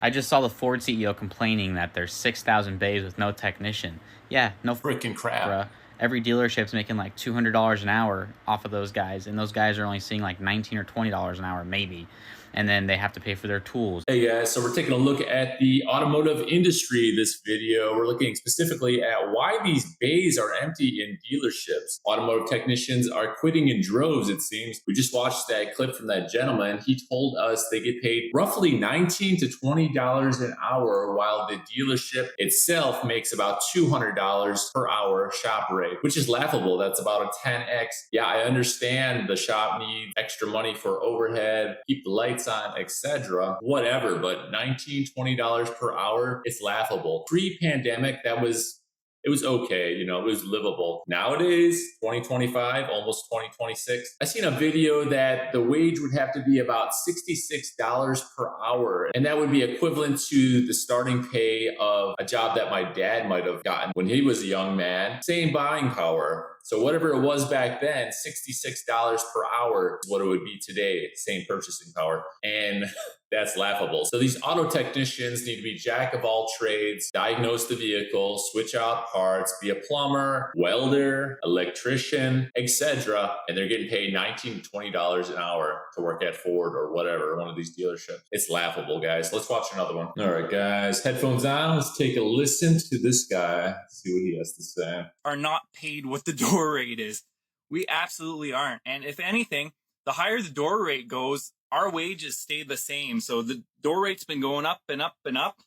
I just saw the Ford CEO complaining that there's 6,000 bays with no technician. Yeah, no Freaking crap. bruh. Every dealership's making like $200 an hour off of those guys, and those guys are only seeing like $19 or $20 an hour, maybe. And then they have to pay for their tools. Hey guys, so we're taking a look at the automotive industry this video. We're looking specifically at why these bays are empty in dealerships. Automotive technicians are quitting in droves, it seems. We just watched that clip from that gentleman. He told us they get paid roughly $19 to $20 an hour, while the dealership itself makes about $200 per hour shop rate, which is laughable. That's about a 10x. Yeah, I understand the shop needs extra money for overhead, keep the lights on, etc. Whatever, but $19, $20 per hour, it's laughable. Pre-pandemic, it was okay, you know, it was livable. Nowadays, 2025, almost 2026, I seen a video that the wage would have to be about $66 per hour, and that would be equivalent to the starting pay of a job that my dad might have gotten when he was a young man. Same buying power. So whatever it was back then, $66 per hour is what it would be today, same purchasing power. And that's laughable. So these auto technicians need to be jack of all trades, diagnose the vehicle, switch out parts, be a plumber, welder, electrician, etc. And they're getting paid $19 to $20 an hour to work at Ford or whatever, one of these dealerships. It's laughable, guys. Let's watch another one. All right, guys, headphones on. Let's take a listen to this guy, see what he has to say. Are not paid what the door rate is. We absolutely aren't. And if anything, the higher the door rate goes, our wages stay the same. So the door rate's been going up and up and up,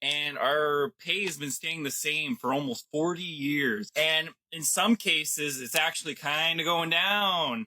and our pay has been staying the same for almost 40 years. And in some cases, it's actually kind of going down.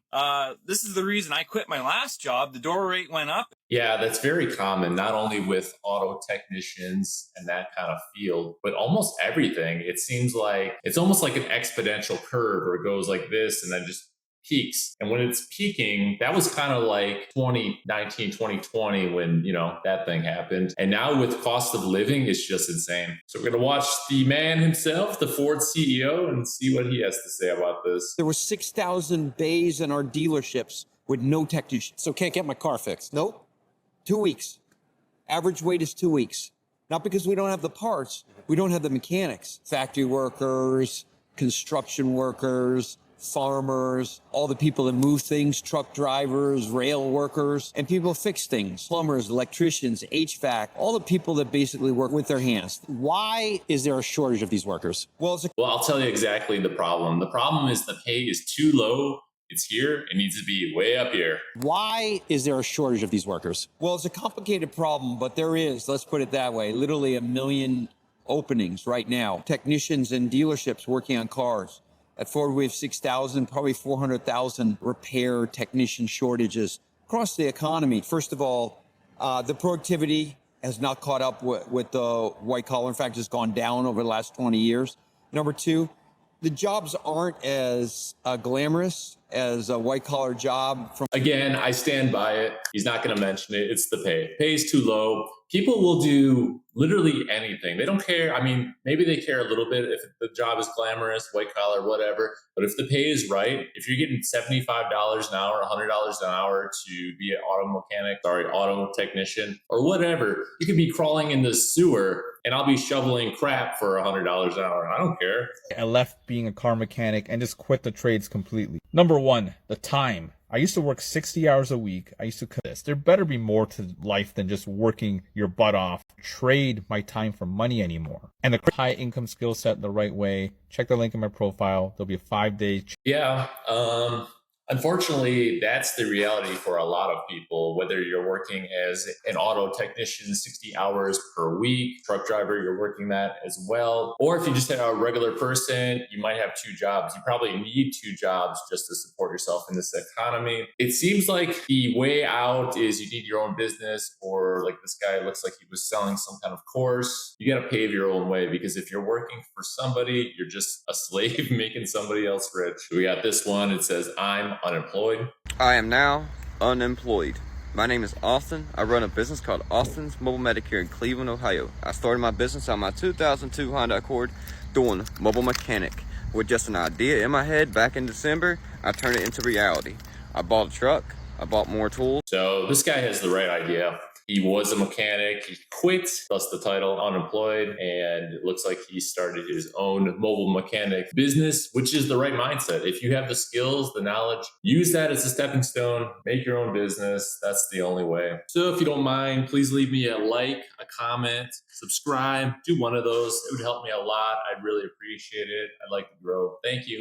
This is the reason I quit my last job. The door rate went up. Yeah, that's very common, not only with auto technicians and that kind of field, but almost everything. It seems like it's almost like an exponential curve where it goes like this and then just peaks. And when it's peaking, that was kind of like 2019, 2020 when, you know, that thing happened. And now with cost of living, it's just insane. So we're going to watch the man himself, the Ford CEO, and see what he has to say about this. There were 6,000 bays in our dealerships with no technician. So can't get my car fixed. Nope. 2 weeks. Average wait is 2 weeks. Not because we don't have the parts. We don't have the mechanics. Factory workers, construction workers, farmers, all the people that move things, truck drivers, rail workers, and people fix things, plumbers, electricians, HVAC, all the people that basically work with their hands. Why is there a shortage of these workers? Well, I'll tell you exactly the problem. The problem is the pay is too low. It's here. It needs to be way up here. Why is there a shortage of these workers? Well, it's a complicated problem, but there is, let's put it that way, literally 1 million openings right now. Technicians in dealerships working on cars. At Ford, we have 6,000, probably 400,000 repair technician shortages across the economy. First of all, the productivity has not caught up with the white collar. In fact, it's gone down over the last 20 years. Number two, the jobs aren't as glamorous as a white collar job. Again, I stand by it. He's not going to mention it. It's the pay. Pay is too low. People will do literally anything. They don't care. I mean, maybe they care a little bit if the job is glamorous, white collar, whatever. But if the pay is right, if you're getting $75 an hour, $100 an hour to be an auto technician, or whatever, you could be crawling in the sewer and I'll be shoveling crap for $100 an hour. I don't care. I left being a car mechanic and just quit the trades completely. Number one, the time. I used to work 60 hours a week. I used to cut this. There better be more to life than just working your butt off. Trade my time for money anymore. And the high income skill set the right way. Check the link in my profile. There'll be a 5-day. Yeah. Unfortunately, that's the reality for a lot of people, whether you're working as an auto technician 60 hours per week, truck driver, you're working that as well. Or if you just are a regular person, you might have 2 jobs. You probably need 2 jobs just to support yourself in this economy. It seems like the way out is you need your own business, or like this guy looks like he was selling some kind of course. You got to pave your own way, because if you're working for somebody, you're just a slave making somebody else rich. We got this one. It says, I'm unemployed. I am now unemployed. My name is Austin. I run a business called Austin's Mobile Medic here in Cleveland, Ohio. I started my business on my 2002 Honda Accord doing mobile mechanic. With just an idea in my head back in December, I turned it into reality. I bought a truck. I bought more tools. So this guy has the right idea. He was a mechanic. He quit, thus the title unemployed. And it looks like he started his own mobile mechanic business, which is the right mindset. If you have the skills, the knowledge, use that as a stepping stone, make your own business. That's the only way. So if you don't mind, please leave me a like, a comment, subscribe, do one of those. It would help me a lot. I'd really appreciate it. I'd like to grow. Thank you.